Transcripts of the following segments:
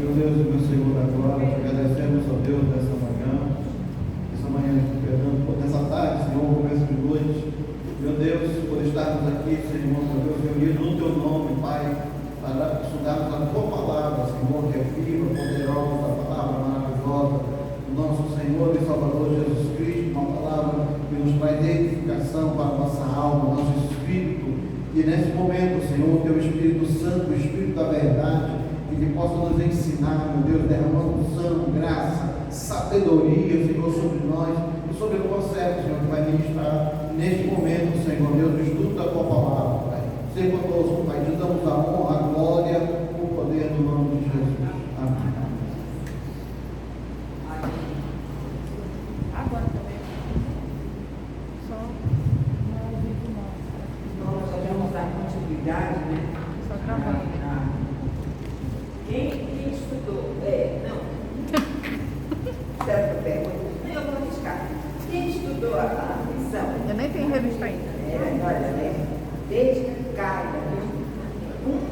Meu Deus e meu Senhor da glória, te agradecemos, ó Deus, nessa manhã, perdão, nessa tarde, Senhor, começo de noite. Meu Deus, por estarmos aqui, Senhor, meu Deus, reunidos no Teu nome, Pai, para estudarmos a Tua palavra, Senhor, que é viva, poderosa, a palavra maravilhosa do nosso Senhor e Salvador Jesus Cristo, uma palavra que nos traz edificação para a nossa alma, nosso espírito. E nesse momento, Senhor, Teu Espírito Santo, o Espírito da verdade, que possa nos ensinar, meu Deus, derramando unção, graça, sabedoria, Senhor, sobre nós e sobre o teu servo, Senhor, que vai ministrar neste momento, Senhor, Deus, o estudo da tua palavra, Pai. Seja conosco, Pai, te damos a honra, a glória, o poder no nome de Jesus. Amém. Agora também. Só não ouvido não. Nós já vamos dar continuidade, né? Só trabalho. Quem estudou? Não. Certo, pergunta. Não, eu vou arriscar. Quem estudou a missão? Eu nem tenho revista ainda. Olha, né? Desde Caia.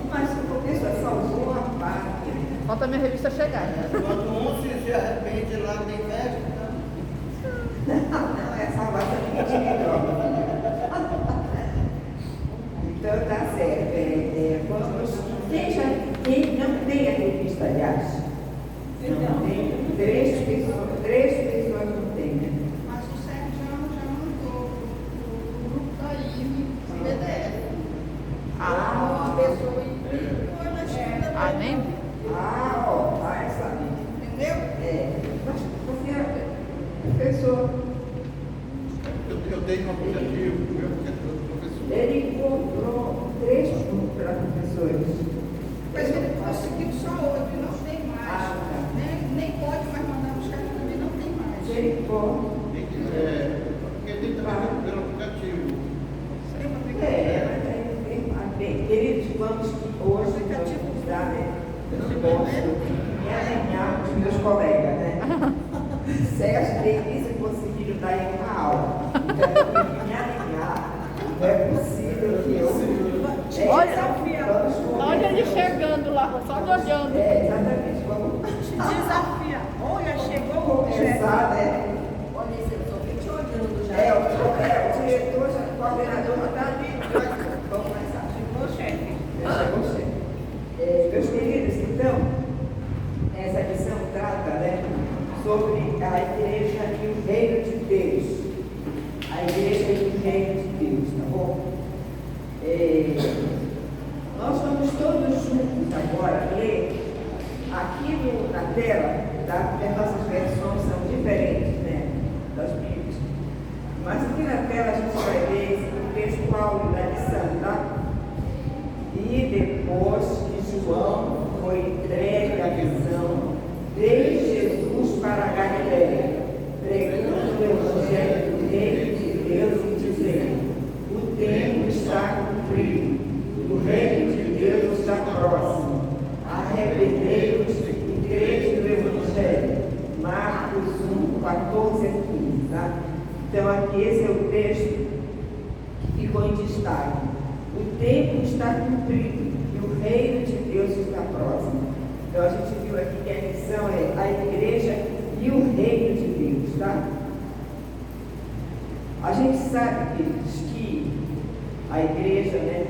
Mas o professor salvou a parte. Falta a minha revista chegar, né? Quando um se arrepende lá, tem festa. Não, é salvação mentira. Então tá certo. Vamos. Quem não tem a revista, aliás? Não tem. Três pessoas não têm, né? Mas o Sérgio já mandou o grupo da IME, o PDF. Uma pessoa imprimou, ela estuda. Ah, nem? Vai saber. Entendeu? Mas professor, Eu tenho um aplicativo, meu, que é do professor. ele encontrou 3 grupos para professores. Mas ele conseguiu só 8, não tem mais. Ah, tá. Nem pode mais mandar buscar, também não tem mais. Ele pode. Porque tem que trabalhar pelo aplicativo. Bem, queridos, vamos que hoje vamos dar, né? Eu não posso me alinhar com os meus colegas, né? Sérgio tem que conseguir dar em uma aula. Então, eu tenho que me alinhar. Não é possível que eu. Olha ele chegando lá, só me olhando. Exatamente. Vamos Desafia. Olha, chegou o começar, né? Olha, eu estou te olhando já. O diretor, o coordenador não está ali. Vamos começar. Chegou o chefe. Chegou o chefe. Meus queridos, então, essa lição trata, né, sobre a igreja e o reino de Deus. A igreja e o reino de Deus, tá bom? Nós vamos todos juntos agora ler. Aqui na tela, as nossas versões são diferentes, né, das Bíblias. Mas aqui na tela a gente vai ler o texto áureo da lição, tá? E depois que João foi entregue a visão de Jesus para a Galiléia, pregando o evangelho do reino de Deus e dizendo: o tempo está cumprido, o reino de Deus está próximo. Arrependei-vos e crede no evangelho. Marcos 1, 14 a 15, tá? Então aqui esse é o texto que ficou em destaque. O tempo está cumprido e o reino de Deus está próximo. Então a gente viu aqui que a missão é a igreja e o reino de Deus, tá? A gente sabe, queridos, que a igreja, né,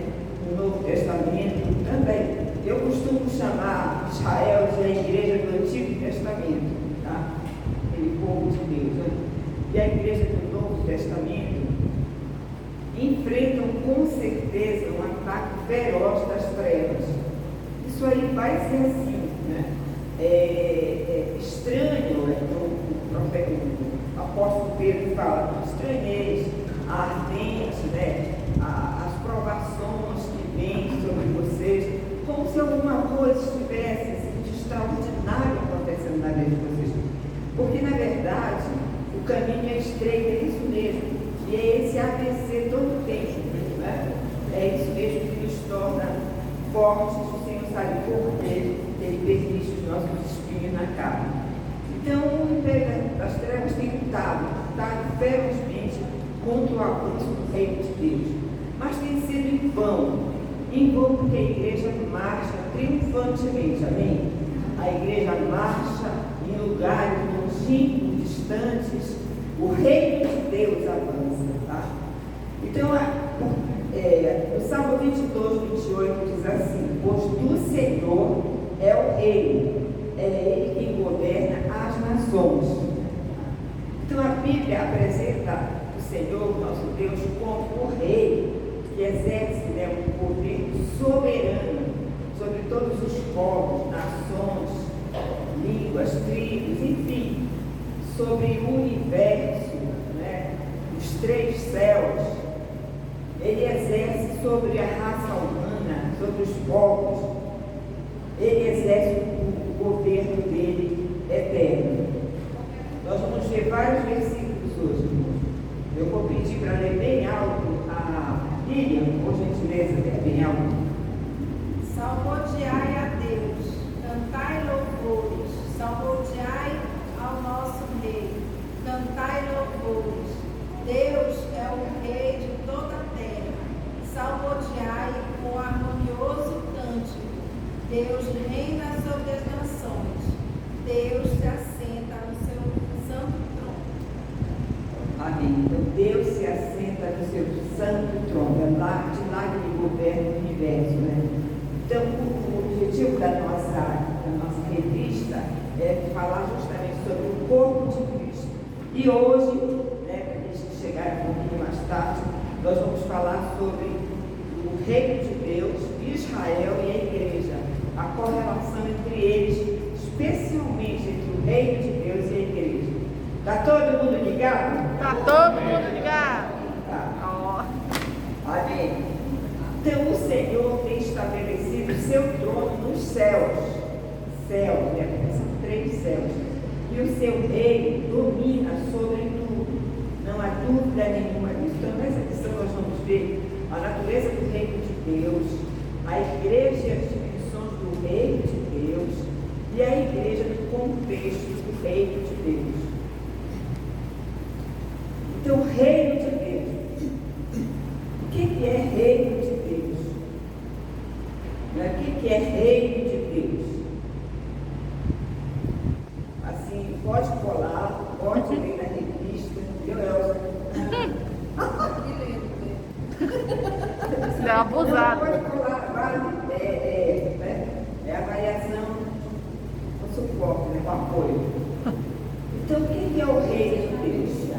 no Novo Testamento também, eu costumo chamar Israel de a igreja do Antigo Testamento, tá? Aquele povo de Deus, né? E a igreja do Novo Testamento enfrentam com certeza um ataque feroz das trevas. Isso aí vai ser assim, né? Estranho, o apóstolo Pedro fala, estranheis a ardente, né? As provações que vêm sobre vocês, como se alguma coisa estivesse assim, de extraordinário acontecendo na vida de vocês. Porque, na verdade, o caminho é estreito, é isso mesmo. E é esse ABC todo o tempo, né? É isso mesmo que nos torna fortes. O Senhor sabe como ele permite os nossos espinhos na carne. Então, o império das trevas tem lutado ferozmente contra o avanço do reino de Deus. Mas tem sido em vão porque a igreja marcha triunfantemente, amém? a igreja marcha em lugares longínquos, distantes, o reino de Deus avança, tá? Então, o Salmo 22, 28 diz assim: pois do Senhor é o reino, é Ele quem governa as nações. Então, a Bíblia apresenta o Senhor, nosso Deus, como o rei que exerce, né, um poder soberano sobre todos os povos, nações, línguas, tribos, enfim, sobre o universo, né, os três céus. Ele exerce sobre a raça humana, sobre os povos. Ele exerce o governo dele eterno. Nós vamos ver vários versículos hoje, irmãos. Eu vou pedir para ler bem alto a Lilian, por gentileza, ler bem alto. Salmodiai a Deus, cantai louvores, salmodiai ao nosso Rei, cantai louvores. Deus é o Rei de toda a terra, salmodiai com harmonioso cântico. Deus reina sobre as nações, Deus se assenta no seu santo trono. Amém. Então Deus se assenta no seu santo trono, é lá de lá que ele governa o universo, né? Então, o objetivo da nossa revista é falar justamente sobre o corpo de Cristo. E hoje, né, para a gente chegar um pouquinho mais tarde, nós vamos falar sobre o reino de Deus, Israel e a igreja, a correlação entre eles, especialmente entre o reino de Deus e a igreja. Está todo mundo ligado? Tá todo mundo ligado? Tá. Ó. Amém. Então, o Senhor tem estabelecido o seu trono nos céus. Céus, né? São três céus. E o seu reino domina sobre tudo. Não há dúvida nenhuma disso. Então, nessa lição nós vamos ver a natureza do reino de Deus, a igreja e as dimensões do reino de Deus e a igreja no contexto do reino de Deus. Então, reino de Deus. O que é reino de Deus? O que é reino de Deus? Assim, pode colar, pode ler na revista, viu, Elza? Você é abusado. Pode colar, vale, é a variação com suporte, né, com apoio. Então, o que é o reino de Deus?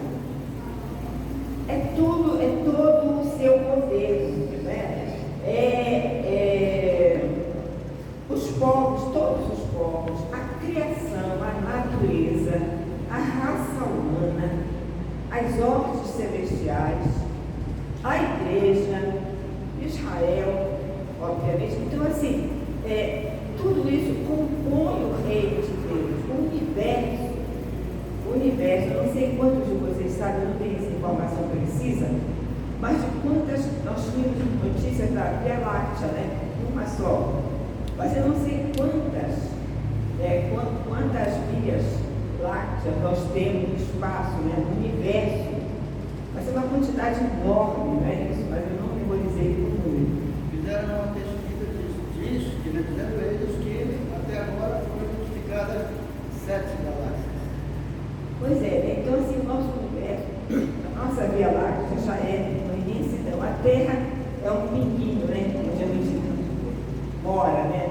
É todo o seu governo, né? Os povos, todos os povos, a criação, a natureza, a raça humana, as ordens celestiais, a igreja, Israel, obviamente. Então, assim, tudo isso compõe o reino de Deus, o universo. Eu não sei quantos de vocês sabem, eu não tenho essa informação precisa, mas de quantas nós tínhamos notícias da Via Láctea, né? Uma só. Mas eu não sei quantas vias lácteas nós temos no espaço, né? No universo. Mas é uma quantidade enorme, não é isso? Mas eu não memorizei o número. Fizeram uma pesquisa disso, dizendo eles que até agora foram identificadas 7 galáxias. Pois é, então assim, o nosso universo, a nossa Via Láctea já é no início, então a Terra é um pinguinho, né? Onde a gente mora, né?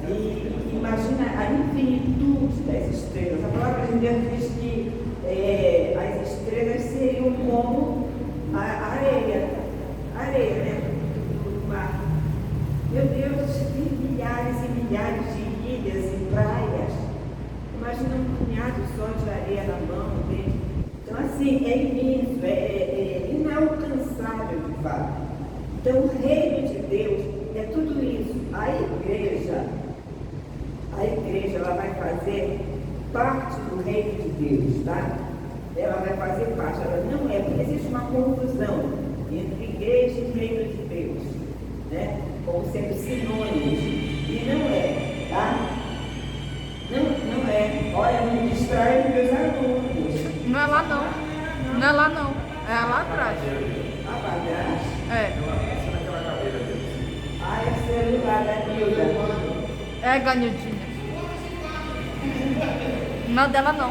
E imagina a infinitude das estrelas. A palavra de Deus diz que as estrelas seriam como a areia, né? Do mar. Meu Deus, tem milhares e milhares de ilhas e praias. Imagina um punhado só de areia na mão dele. Então, assim, é imenso, é inalcançável de fato. Então, o reino de Deus é tudo isso. A igreja, ela vai fazer parte do reino de Deus, tá? Ela vai fazer parte, ela não é, porque existe uma confusão entre igreja e reino de Deus, né? Como sendo sinônimos. E não é, tá? Não é. Olha, não me distrai meus alunos. Não é lá não. Não é lá não. É lá atrás. Lá para trás. É. Ah, é celular da Nilda. É, Ganhudinha. Não, dela não.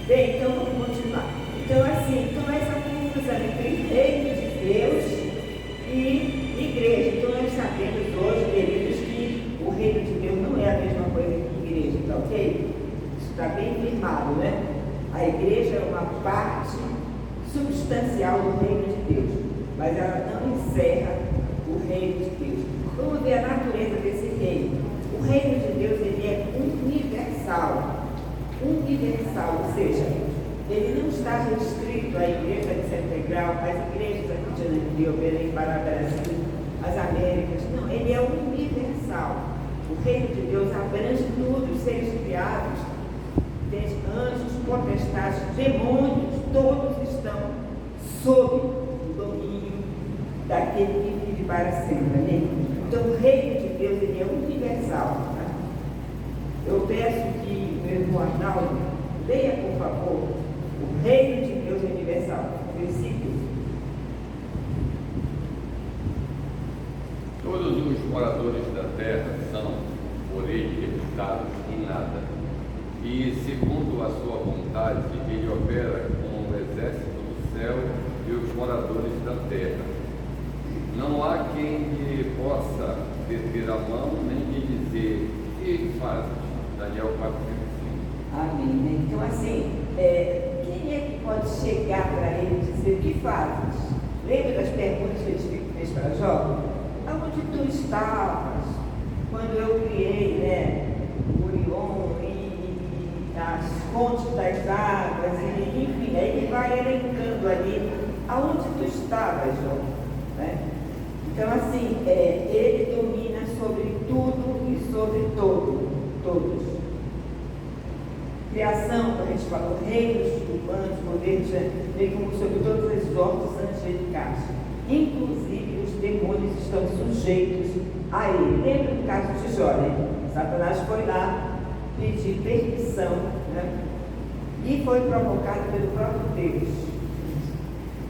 Bem, então vamos continuar. Então, assim, começa a confusão entre reino de Deus e igreja. Então, nós sabemos hoje, queridos, que o reino de Deus não é a mesma coisa que igreja, tá ok? Isso está bem firmado, né? A igreja é uma parte substancial do reino de Deus, mas ela não encerra o reino de Deus. Vamos ver a natureza desse reino. O reino de Deus, ele é universal, ou seja, ele não está restrito à igreja de Centro Grau, às igrejas aqui de Ananindeua, Belém, Pará, Brasil, às Américas. Não, ele é universal. O reino de Deus abrange tudo, os seres criados, desde anjos, potestades, demônios, todos estão sob o domínio daquele que vive para sempre. Né? Então, o reino de Deus, ele é universal. Tá? Eu peço que o meu irmão Arnaldo leia, por favor, o reino de Deus universal, versículo. Todos os moradores da terra são, por ele, reputados em nada. E, segundo a sua vontade, ele opera com o exército do céu e os moradores da terra. Não há quem lhe possa deter a mão, nem lhe dizer: que fazes? Daniel 4:5. Amém. Então, assim, quem é que pode chegar para ele e dizer: o que fazes? Lembra das perguntas que ele fez para Jó? Aonde tu estavas quando eu criei, né, o Orion e as fontes das águas, e, enfim, aí ele vai elencando ali aonde tu estavas, Jó, né? Então, assim, ele domina sobre tudo e sobre todos. Criação, a gente falou, reinos, humanos, governos, bem como sobre todas as ordens angelicais. Inclusive, os demônios estão sujeitos a ele. Lembra do caso de Jó, né? Satanás foi lá pedir permissão, né? E foi provocado pelo próprio Deus.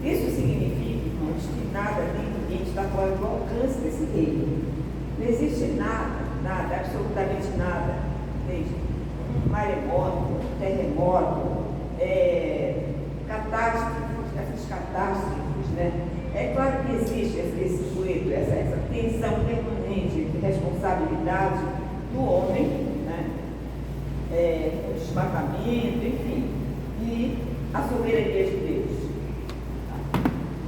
Isso significa, irmãos, que nada nem ninguém está fora do alcance desse reino. Não existe nada, absolutamente nada. Desde um maremoto, um terremoto, essas catástrofes, né? É claro que existe esse fluido, essa tensão permanente de responsabilidade do homem, né? O desmatamento, enfim, e a soberania de Deus.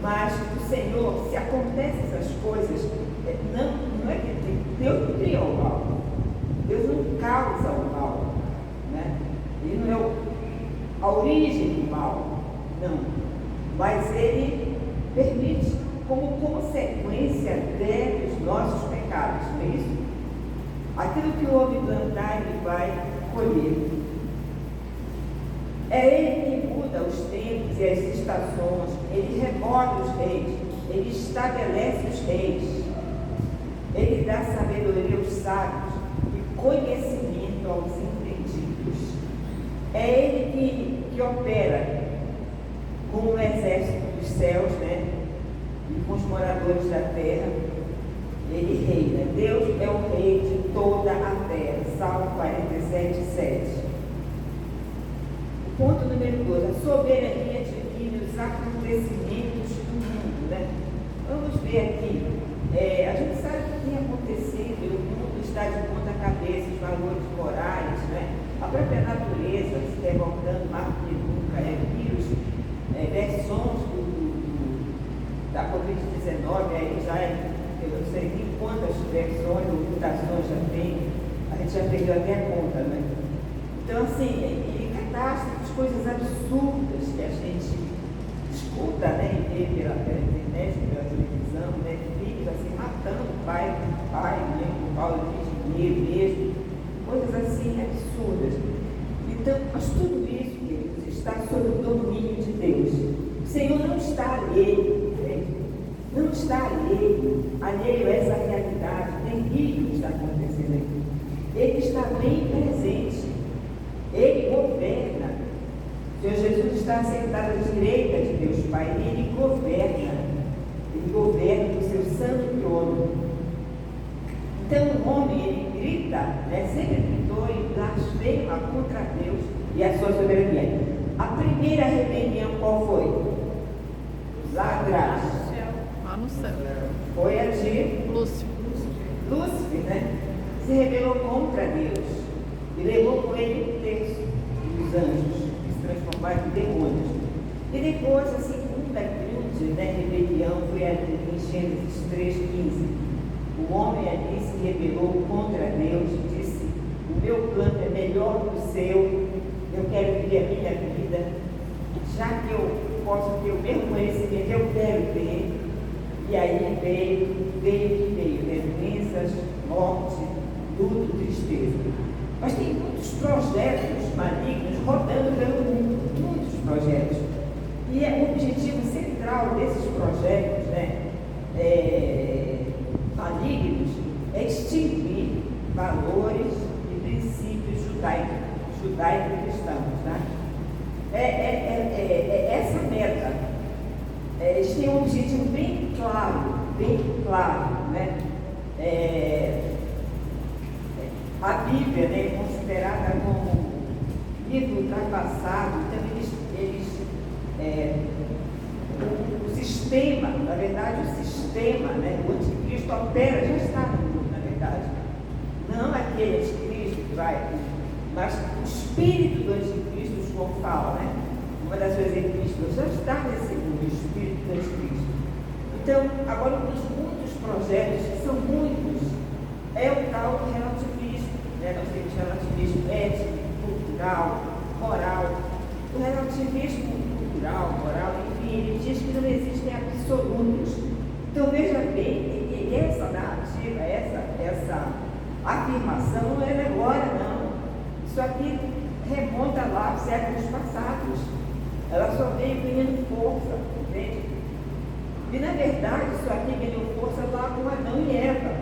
Mas o Senhor, se acontecem essas coisas, não é que Deus não cria o mal, Deus não causa o mal, né? Ele não é a origem do mal, não, mas Ele permite como consequência dos nossos pecados, não é isso? Aquilo que o homem plantar, ele vai colher. É Ele que muda os tempos e as estações, Ele remoda os reis, Ele estabelece os reis, Ele dá sabedoria aos sábios e conhecimento aos entendidos. É Ele que opera com o exército dos céus, né? E com os moradores da terra. Ele reina. Deus é o rei de toda a terra. Salmo 47:7. Ponto número 2, a soberania divina e os acontecimentos do mundo, né? Vamos ver aqui, a gente sabe o que tem acontecido, o mundo está de ponta cabeça, os valores morais, né? A própria natureza se revoltando mais do que nunca, vírus, versões da Covid-19, aí já eu não sei nem quantas versões ou mutações já tem, a gente já perdeu até a conta, né? Então, assim, catástrofes, coisas absurdas que a gente escuta, né, e vê pela internet, pela televisão, né, filhos assim, matando o pai, né, com falta de dinheiro mesmo, coisas assim absurdas. Então, mas tudo isso, queridos, está sob o domínio de Deus. O Senhor não está alheio, né? Não está alheio a essa realidade terrível que está acontecendo aqui. Ele está bem presente. Ele governa. O Senhor Jesus está sentado à direita de Deus Pai. Ele governa. Ele governa no seu santo trono. Então o homem, ele grita, né, sempre gritou e blasfema contra Deus e a sua soberania. A primeira rebelião qual foi? Lá atrás. Lá no céu. Foi a de Lúcifer. né? Se rebelou contra Deus e levou com ele um terço dos anjos, que se transformaram em demônios. E depois a segunda grande, né, rebelião foi a de Gênesis 3,15. O homem ali se rebelou contra Deus e disse: o meu plano é melhor que o seu, eu quero viver a minha vida, já que eu posso ter o mesmo conhecimento, eu quero ter. E aí veio, né? Doenças, morte, luto, tristeza. Mas tem muitos projetos malignos rodando pelo mundo, muitos projetos. E o objetivo central desses projetos, né, malignos, é extinguir valores e princípios judaico-cristãos. Né? Essa meta. Eles têm um objetivo bem claro, né? A Bíblia, né, é considerada como livro ultrapassado, então o sistema, na verdade, né, o anticristo opera, já está no mundo, na verdade. Não aquele anticristo que vai, mas o espírito do anticristo, João fala, né? Uma das suas epístolas já está nesse mundo, o espírito do anticristo. Então, agora, um dos muitos projetos, que são muitos, é o tal do relativismo. Né? Nós temos relativismo ético, cultural, moral. O relativismo cultural, moral, enfim, ele diz que não existem absolutos. Então, veja bem, e essa narrativa, essa afirmação não é de agora, não. Isso aqui remonta lá aos séculos passados. Ela só veio ganhando força, entende? E, na verdade, isso aqui ganhou força lá com Adão e Eva.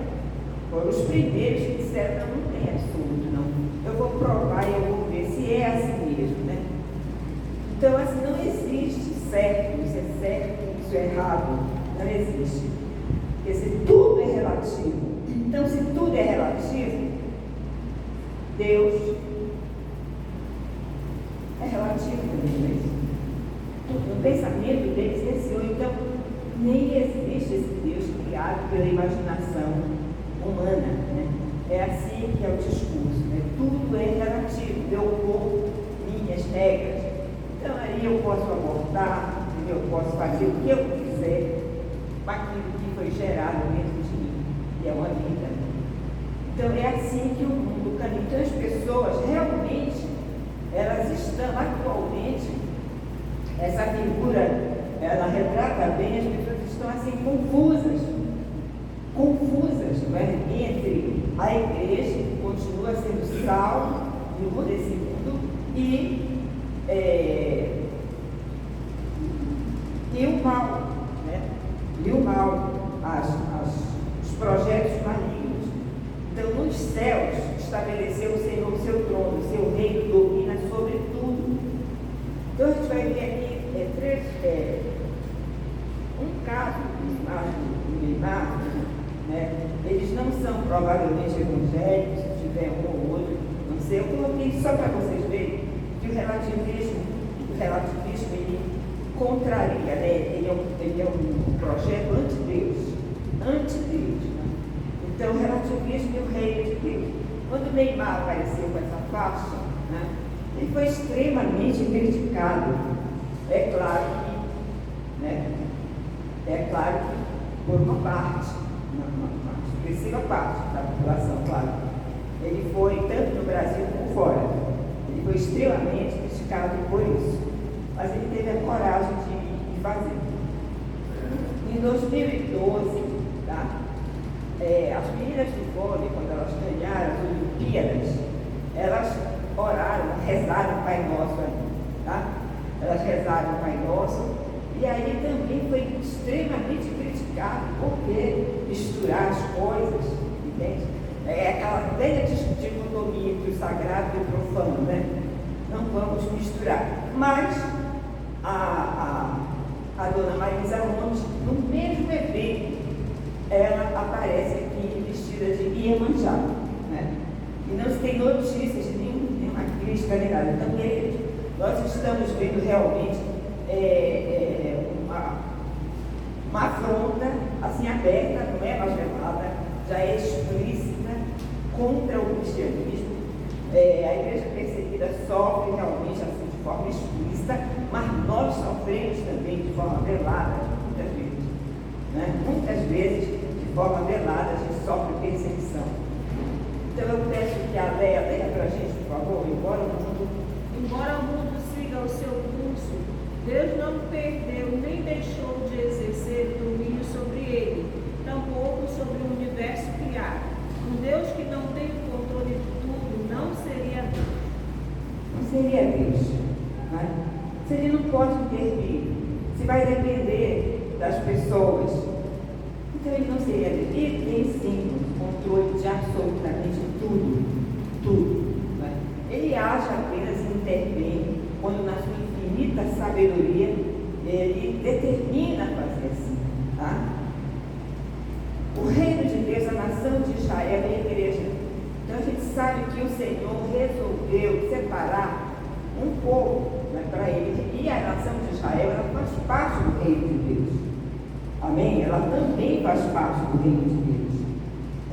Foram os primeiros que disseram: não tem absoluto, não. Eu vou provar e eu vou ver se é assim mesmo, né? Então, assim, não existe certo, isso é certo, isso é errado. Não existe. Quer dizer, tudo é relativo. Então, se tudo é relativo, Deus é relativo também, né? No pensamento deles, esse ou então nem existe esse Deus criado pela imaginação humana, né? É assim que é o discurso, né? Tudo é relativo, meu corpo, minhas regras. Então aí eu posso abortar, eu posso fazer o que eu quiser com aquilo que foi gerado dentro de mim, que é uma vida. Então é assim que o mundo caminha. Então as pessoas realmente, elas estão atualmente, essa figura, ela retrata bem, as pessoas estão assim confusas, não é? Entre a igreja, que continua sendo sal e luz desse mundo, e o mal, né? E o mal, os projetos malignos. Então, nos céus, estabeleceu o Senhor o seu trono, o seu reino domina sobre tudo. Então, a gente vai ver aqui um caso do Neymar, né? Eles não são provavelmente evangélicos, se tiver um ou outro, não sei. Eu coloquei só para vocês verem que o relativismo ele contraria, né? Ele é um projeto anti-Deus. Né? Então, o relativismo e o reino de Deus. Quando o Neymar apareceu com essa faixa, né, ele foi extremamente criticado. É claro que por uma parte, uma expressiva parte da população, claro. Ele foi, tanto no Brasil como fora, ele foi extremamente criticado por isso. Mas ele teve a coragem de fazer. Em 2012, tá? As meninas do vôlei, quando elas ganharam as Olimpíadas, elas oraram, rezaram o Pai Nosso ali, tá? Elas rezaram o Pai Nosso, e aí também foi extremamente criticado, porque misturar as coisas, entende? É aquela velha dicotomia entre o sagrado e o profano, né? Não vamos misturar. Mas a dona Marisa Monte, no mesmo evento, ela aparece aqui vestida de Iemanjá, né? E não se tem notícias de nenhuma crítica nem nada. Então, nós estamos vendo realmente uma afronta assim aberta, não é mais velada, já é explícita contra o cristianismo. A igreja perseguida sofre realmente assim de forma explícita, mas nós sofremos também de forma velada, muitas vezes. Né? Muitas vezes, de forma velada, a gente sofre perseguição. Então eu peço que a Leia leia para a gente, por favor, embora o mundo siga o seu curso, Deus não perdeu nem deixou de exercer domínio sobre ele, tampouco sobre o universo criado. Um Deus que não tem o controle de tudo não seria Deus. Não seria Deus. Né? Se ele não pode intervir, se vai depender das pessoas, então ele não seria Deus. Ele tem sim o controle de absolutamente tudo. Tudo. Né? Ele age apenas e intervém quando na sua infinita sabedoria ele determina fazer assim. Tá? O reino de Deus, a nação de Israel é a igreja. Então a gente sabe que o Senhor resolveu separar um povo, né, para ele. E a nação de Israel, ela faz parte do reino de Deus. Amém? Ela também faz parte do reino de Deus.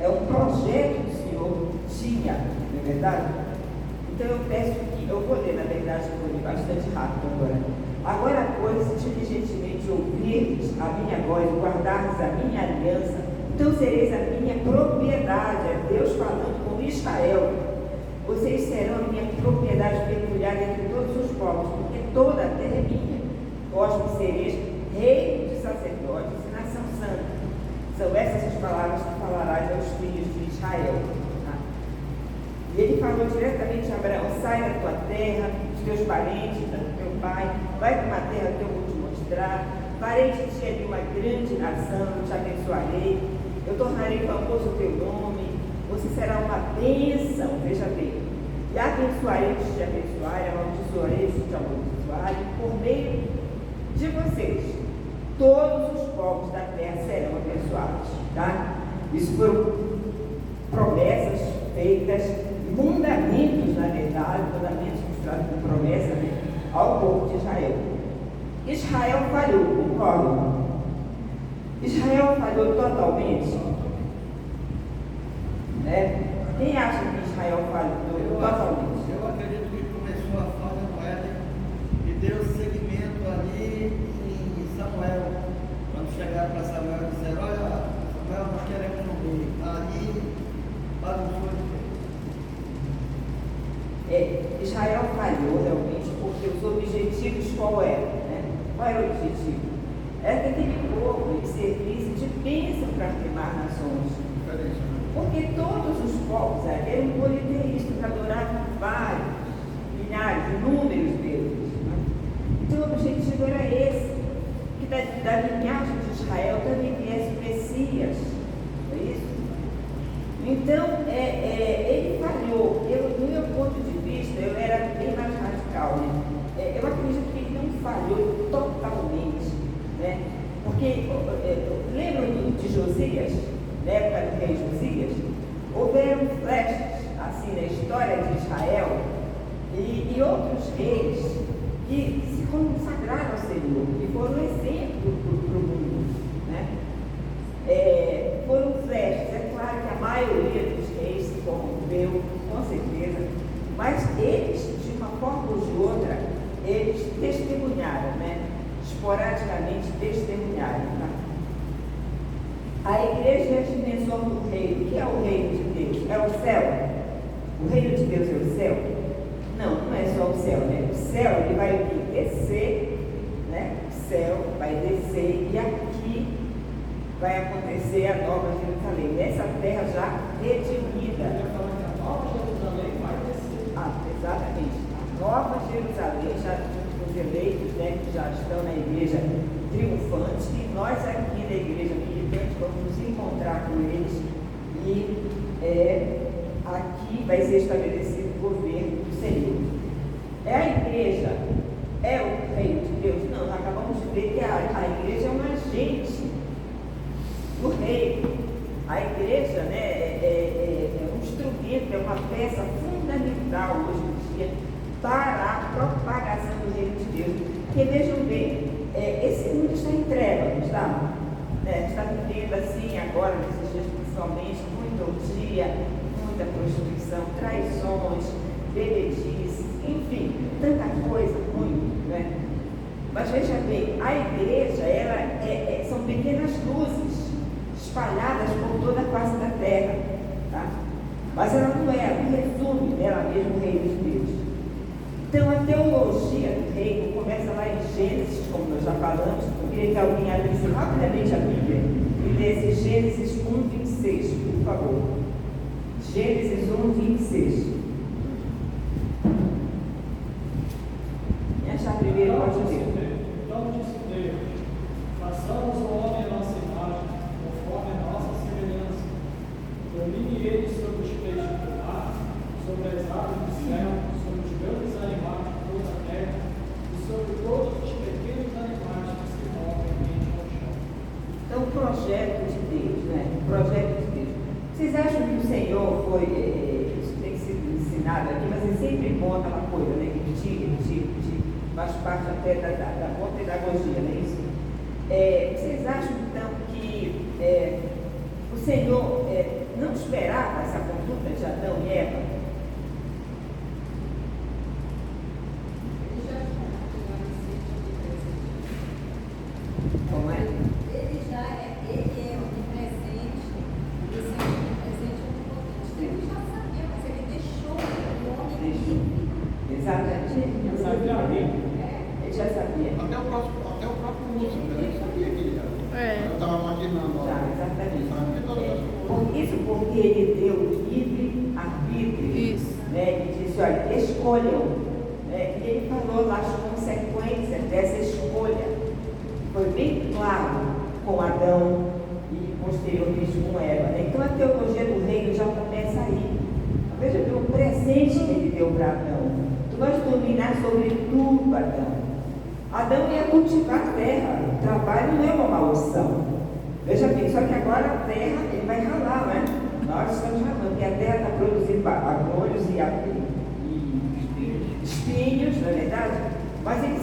É um projeto que o Senhor tinha, não é verdade? Então eu peço que, eu vou ler, na verdade, eu vou ler bastante rápido agora. Agora, pois, diligentemente ouvirdes a minha voz, guardardes a minha aliança, então sereis a minha propriedade. É Deus falando com Israel. Vocês serão a minha propriedade peculiar entre todos os povos, porque toda a terra é minha. Vós me sereis reino de sacerdotes e nação santa. São essas as palavras que falarás aos filhos de Israel. E ele falou diretamente a Abraão: sai da tua terra, dos teus parentes, do teu pai, vai para uma terra que eu vou te mostrar, farei de ti ali uma grande nação, eu te abençoarei, eu tornarei famoso o teu nome, você será uma bênção, veja bem, e abençoarei os que te abençoarem, amaldiçoarei os que te amaldiçoarem, por meio de vocês, todos os povos da terra serão abençoados, tá? Isso foram promessas feitas, fundamentos, na verdade, fundamentos mostrados com promessa, né, ao povo de Israel. Israel falhou, concordam? Israel falhou totalmente. Né? Quem acha que Israel falhou totalmente? Eu acredito que começou a falha no Éden e deu seguimento ali em Samuel. Quando chegaram para Samuel e disseram: olha, Samuel, nós queremos um rei. Ali bagunçou de vez. Israel falhou realmente porque os objetivos qual eram? Né? Qual era o objetivo? Era que aquele povo ele servisse de bênção para as demais nações. Porque todos os povos eram politeístas, adoravam vários, milhares, inúmeros deuses. Né? Então o objetivo era esse, que da linhagem de Israel também viesse o Messias. Não é isso? Então, ele falhou. No meu ponto de vista, eu era bem mais radical. Né? Eu acredito que ele não falhou totalmente. Né? Porque, lembram de Josias, na época do rei Josias? Houveram flechas, assim, na história de Israel, e outros reis que se consagraram ao Senhor, que foram exemplo para o mundo. Né? Foram flechas. É claro que a maioria dos reis se corrompeu, com certeza, mas eles, de uma forma ou de outra, eles testemunharam, né? Esporadicamente testemunharam. Tá? A igreja é a dimensão do reino. O que é o reino de Deus? É o céu? O reino de Deus é o céu? Não, não é só o céu, né? O céu ele vai descer, né? O céu vai descer e aqui vai acontecer a Nova Jerusalém, nessa terra já redimida. Nova Jerusalém vai descer. Exatamente. A Nova Jerusalém, já os eleitos, né, que já estão na igreja triunfante, e nós aqui na igreja militante vamos nos encontrar com eles e aqui vai ser estabelecido o governo do Senhor. A igreja é o reino de Deus? Não, nós acabamos de ver que a igreja é um agente do rei. igreja, né, é um instrumento, é uma peça fundamental hoje em dia para a propagação do reino de Deus. Porque vejam bem, esse mundo está em trevas, está? Está vivendo assim agora, nesses dias principalmente, muita orgia, muita prostituição, traições, bebedices, enfim, tanta coisa, muito, né? Mas veja bem, a igreja, são pequenas luzes espalhadas por toda a face da terra, tá? Mas ela não é um resumo dela mesma o reino de Deus. Então, a teologia do reino começa lá em Gênesis, como nós já falamos. Eu queria que alguém abrisse rapidamente a Bíblia e lesse Gênesis 1:26, por favor. Gênesis 1:26. Quem achar primeiro pode ler. Então disse Deus: façamos o homem à nossa imagem, conforme a nossa semelhança. Domine ele sobre os peixes do mar, sobre as aves do céu, sobre os grandes animais de toda a terra e sobre todos os pequenos animais que se movem no chão. Então, o projeto de Deus, né? O projeto de Deus. Vocês acham que o Senhor foi, isso tem sido ensinado aqui, mas é sempre bom aquela coisa, né? Que faz parte até da boa pedagogia, não é isso? Vocês acham, então, que o Senhor não esperava essa conduta de Adão e Eva? Como é? Ele é onipresente, e sendo onipresente é onipotente. Ele já sabia, mas ele deixou o homem livre. Exatamente. Ele já sabia. Até o próprio Lúcifer, né? Ele sabia que ele era. Eu estava imaginando. Já, exatamente. Sabia todas as coisas. Por isso, porque ele deu livre arbítrio. Isso. Né? Ele disse, olha, escolham. Né? E ele falou lá as consequências dessa escolha. Foi bem claro com Adão e posteriormente com Eva. Né? Então a teologia do reino já começa aí. Veja bem, o presente que ele deu para Adão. Tu vais dominar sobre tudo, Adão. Adão ia cultivar a terra. O trabalho não é uma maldição. Veja bem, só que agora a terra, ele vai ralar, né? Nós estamos ralando, porque a terra está produzindo abrolhos e espinhos, na verdade. Mas ele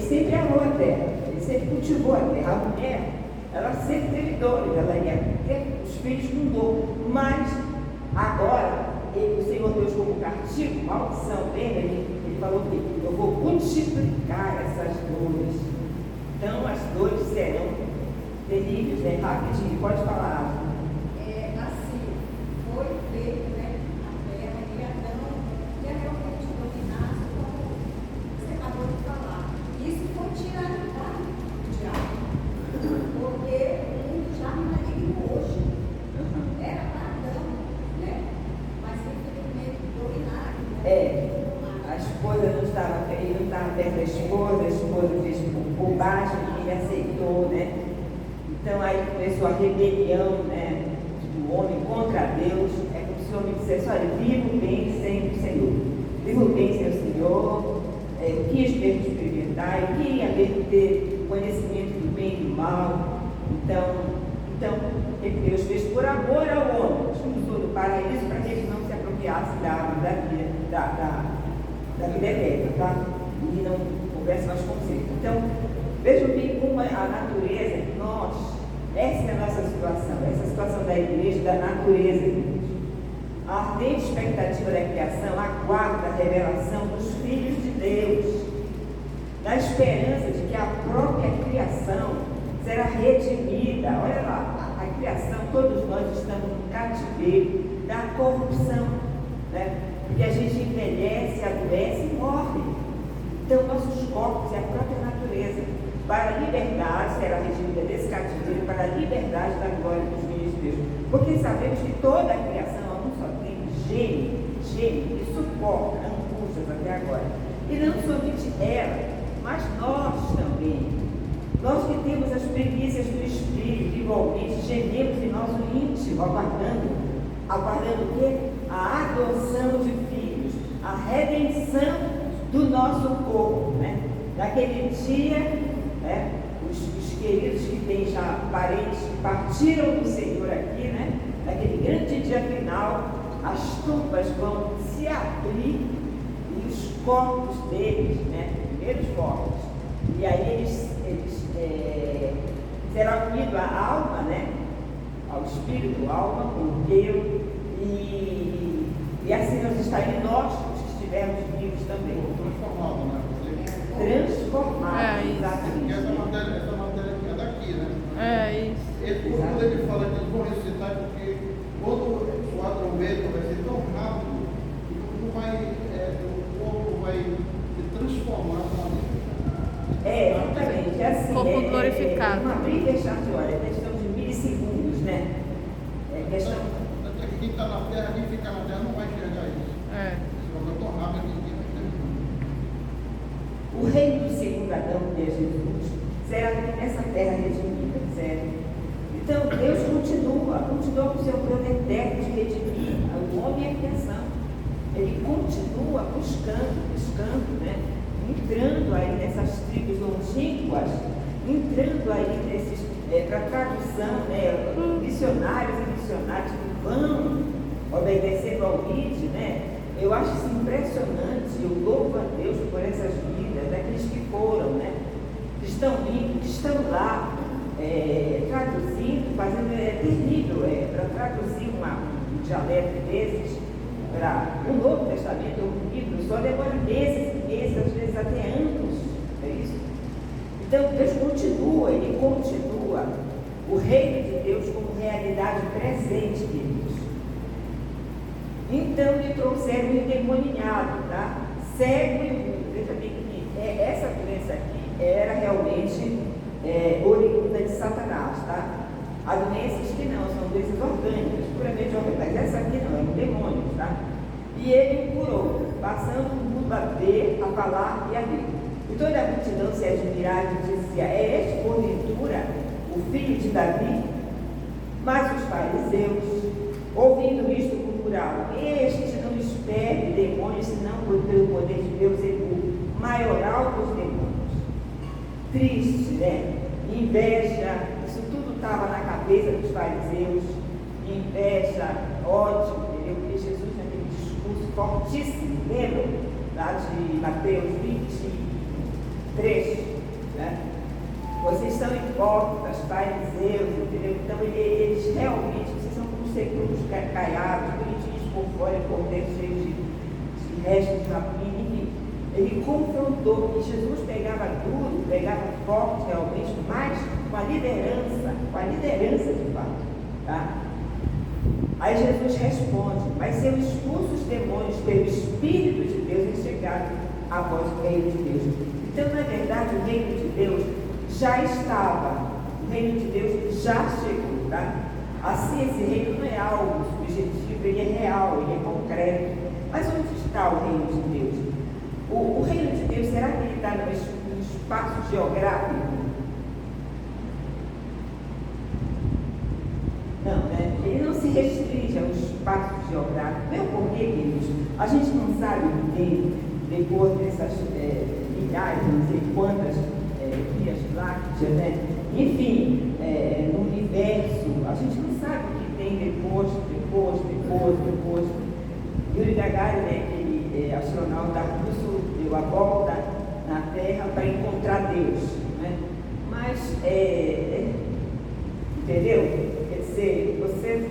sempre arrou a terra. Ele sempre cultivou a terra. A mulher, ela sempre teve dores, ela ia ter os filhos com dor. Mas agora, o Senhor Deus, como castigo, maldição, lembra? Ele falou que eu vou multiplicar essas dores. Então as dores serão terríveis, né? Rapidinho, pode falar. Assim, foi feito, né, a terra e Adão ia realmente dominar, como você acabou de falar. Isso foi tirado do diabo, porque o mundo já não é digno hoje. Era para Adão, né? Mas infelizmente dominar. A esposa não estava, ele não estava perto da esposa, a esposa fez bobagem, ele aceitou, né? Então aí começou a rebelião, né, do homem contra Deus. É como se o homem dissesse, olha, vivo bem sem o Senhor. Vivo bem sem o Senhor, quis mesmo experimentar, eu queria mesmo ter conhecimento do bem e do mal. Então Deus fez por amor ao homem, expulsou do paraíso para que ele não se apropriasse da vida eterna, tá? E não houvesse mais conceito. Então, vejam bem como a natureza, essa é a nossa situação, essa é a situação da igreja, da natureza, igreja. A ardente expectativa da criação aguarda a revelação dos filhos de Deus, na esperança de que a própria criação será redimida. Olha lá, a criação, todos nós estamos no cativeiro da corrupção, né? Porque a gente envelhece, adoece e morre. Então, nossos corpos é a própria natureza. Para a liberdade, será redimida desse cativeiro, para a liberdade da glória dos filhos de Deus. Porque sabemos que toda a criação, a um só tempo, geme e suporta angústias até agora. E não somente ela, mas nós também. Nós que temos as primícias do Espírito, igualmente, gememos em nosso íntimo, aguardando o quê? A adoção de filhos, a redenção do nosso corpo, né? Naquele dia, né? Os queridos que têm já parentes que partiram do Senhor aqui, né? dia final, as tumbas vão se abrir e os corpos deles, né, primeiros mortos, e aí eles será unido à alma, né, ao espírito, à alma, com Deus, e assim nós estaremos nós, os que estivermos vivos também. Transformado, né? Transformados, isso. exatamente. Essa matéria aqui é daqui, né? Isso. Quando ele fala que eles vão ressuscitar, porque quando soar a trombeta vai ser tão rápido, o corpo vai se transformar na Exatamente. Assim, Corpo glorificado. Uma abrir e fechar de olho, é questão de milissegundos, né? É questão. Quem está na terra, quem fica na terra não vai enxergar isso. Se vai tão rápido que O reino do segundo Adão, que é Jesus, será nessa terra redimida, certo? Então, Deus continua com o seu plano eterno de redimir o homem e a criação. Ele continua buscando, né? Entrando aí nessas tribos longínquas, entrando aí nesses, para tradução, né? Missionários e missionários que vão obedecendo ao ID, né? Eu acho isso impressionante, eu louvo a Deus por essas vidas, daqueles que foram, né? Que estão indo, que estão lá, traduzindo, fazendo, é terrível, para traduzir um dialeto desses para o Novo Testamento, um livro, só demora meses e meses, às vezes até anos, é isso? Então Deus continua, Ele continua o reino de Deus como realidade presente, queridos. Então lhe trouxeram o endemoniado, tá? Cego e mudo. Veja bem que essa doença aqui era realmente oriunda de Satanás, tá? Há doenças que não, são doenças orgânicas, puramente orgânicas, mas essa aqui não, é um demônio, tá? E ele o curou, passando o mundo a ver, a falar e a ver. E toda a multidão se admirava e dizia: é este, porventura, o filho de Davi? Mas os fariseus, ouvindo isto, murmuravam: este não expele demônios, senão pelo poder de Beelzebul, maioral dos demônios. Triste, né? Inveja, isso tudo estava na cabeça dos fariseus. Inveja, ódio, entendeu? Porque Jesus, naquele discurso fortíssimo, lembram? Lá de Mateus 23, né? Vocês são hipócritas, fariseus, entendeu? Então eles realmente, vocês são como sepulcros caiados, bonitinhos por fora e por dentro, cheios de restos de rapina, enfim. Ele confrontou, que Jesus pegava duro, pegava forte realmente, mas com a liderança de fato, tá? Aí Jesus responde: mas se eu expulso os demônios pelo Espírito de Deus, eles chegaram à voz do reino de Deus. Então, na verdade, o reino de Deus já estava, o reino de Deus já chegou, tá? Assim, esse reino não é algo subjetivo, ele é real, ele é concreto. Mas onde está o reino de Deus? O reino de Deus, será que ele está no espaço geográfico? Não, né? Ele não se restringe ao espaço geográfico. Não é o porquê, queridos. A gente não sabe bem, depois dessas milhares, não sei quantas vias lácteas, né? Enfim, no universo, a gente não sabe o que tem depois. Yuri Gagarin, né, aquele astronauta russo, deu a volta na Terra para encontrar Deus, né? Mas, entendeu? Quer dizer, você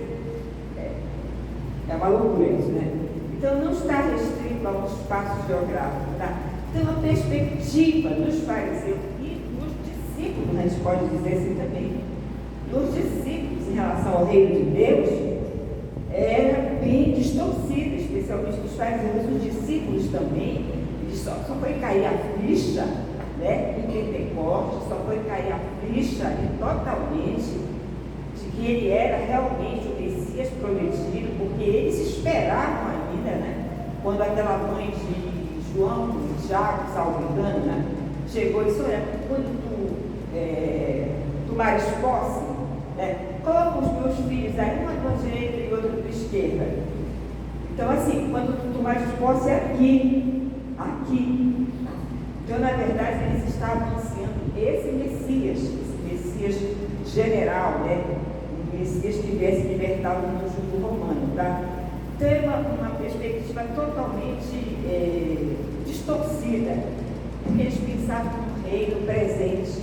é uma loucura isso, né? Então não está restrito a um espaço geográfico, tá? Então a perspectiva dos fariseus e dos discípulos, a gente pode dizer assim também, dos discípulos em relação ao reino de Deus, era bem distorcida, especialmente dos fariseus, os discípulos também. Eles só foi cair a ficha, né, em Pentecostes, só foi cair a ficha totalmente de que ele era realmente o Messias prometido, porque eles esperavam ainda, né, quando aquela mãe de João, de Tiago, salvo engano, né, chegou e disse: olha, quando tu tomares posse, né, coloca os meus filhos aí, uma da direita e outra da esquerda. Então, assim, quando tu tomares posse é aqui. Então, na verdade, eles estavam anunciando esse Messias general, né? Um Messias que viesse libertar o mundo jugo romano. tá? Tem uma perspectiva totalmente distorcida, porque eles pensavam no reino presente.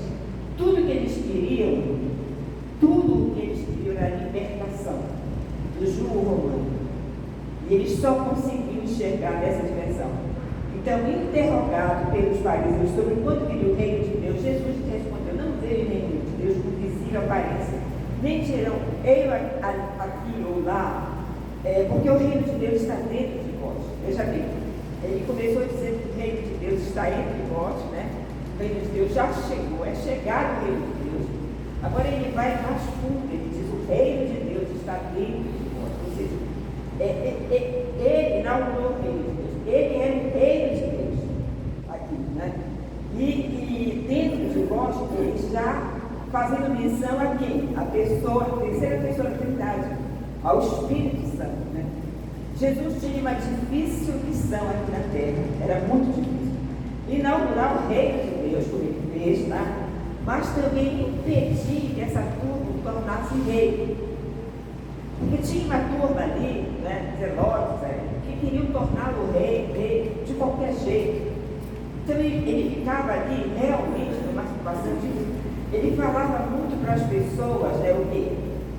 Tudo que eles queriam era a libertação do jugo romano. E eles só conseguiam enxergar nessa dimensão. Então, interrogado pelos fariseus sobre quando viria o reino de Deus, Jesus respondeu: não veio o reino de Deus com visível aparência, nem dirão eu aqui ou lá, porque o reino de Deus está dentro de vós. Veja bem, ele começou dizendo que o reino de Deus está entre vós, né? O reino de Deus já chegou, é chegado o reino de Deus. Agora ele vai mais fundo, ele diz: o reino de Deus está dentro de vós. Ou seja, ele inaugurou o reino de Deus, ele é o reino de Deus aqui, né? E dentro de vós, ele está fazendo menção a quem? A terceira pessoa da Trindade, ao Espírito Santo, né? Jesus tinha uma difícil missão aqui na terra, era muito difícil. Inaugurar o reino de Deus, como ele fez, tá? Mas também impedir que essa turma tornasse rei. Porque tinha uma turma ali, né, zelotes, que queriam torná-lo rei de qualquer jeito. Então ele ficava ali realmente numa situação de... Ele falava muito para as pessoas, né, o quê?